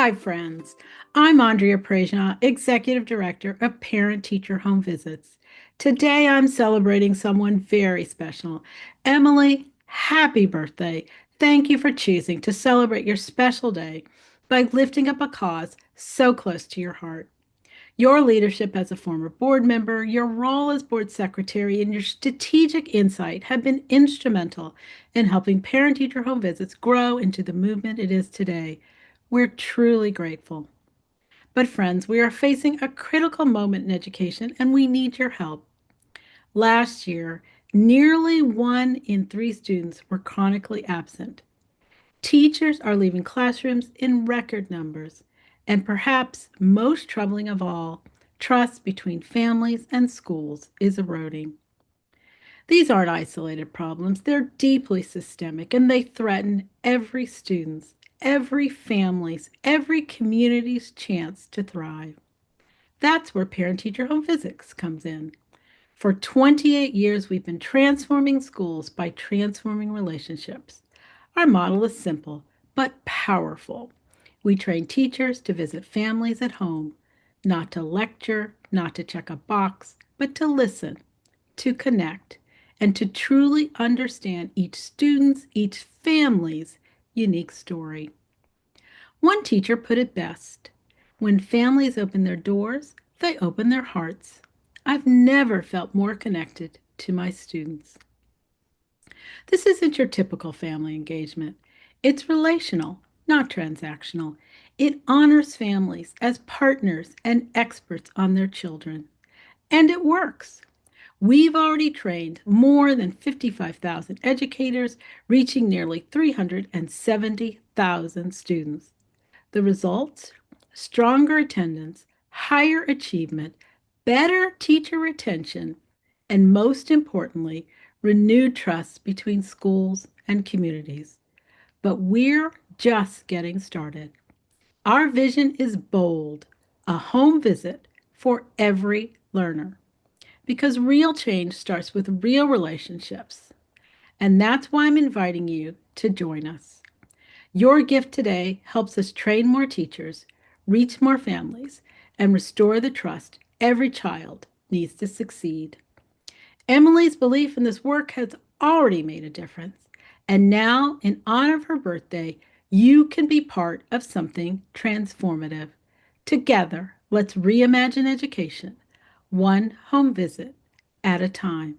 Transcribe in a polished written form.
Hi, friends. I'm Andrea, Executive Director of Parent Teacher Home Visits. Today, I'm celebrating someone very special. Emily, happy birthday. Thank you for choosing to celebrate your special day by lifting up a cause so close to your heart. Your leadership as a former board member, your role as board secretary, and your strategic insight have been instrumental in helping Parent Teacher Home Visits grow into the movement it is today. We're truly grateful. But, friends, we are facing a critical moment in education and we need your help. Last year, nearly 1 in 3 students were chronically absent. Teachers are leaving classrooms in record numbers. And perhaps most troubling of all, trust between families and schools is eroding. These aren't isolated problems, they're deeply systemic and they threaten every student's, every family's, every community's chance to thrive. That's where Parent Teacher Home Visits comes in. For 28 years, we've been transforming schools by transforming relationships. Our model is simple but powerful. We train teachers to visit families at home, not to lecture, not to check a box, but to listen, to connect, and to truly understand each student's, each family's unique story. One teacher put it best: when families open their doors, they open their hearts. I've never felt more connected to my students. This isn't your typical family engagement. It's relational, not transactional. It honors families as partners and experts on their children. And it works. We've already trained more than 55,000 educators, reaching nearly 370,000 students. The results: stronger attendance, higher achievement, better teacher retention, and most importantly, renewed trust between schools and communities. But we're just getting started. Our vision is bold: a home visit for every learner. Because real change starts with real relationships. And that's why I'm inviting you to join us. Your gift today helps us train more teachers, reach more families, and restore the trust every child needs to succeed. Emily's belief in this work has already made a difference. And now, in honor of her birthday, you can be part of something transformative. Together, let's reimagine education, one home visit at a time.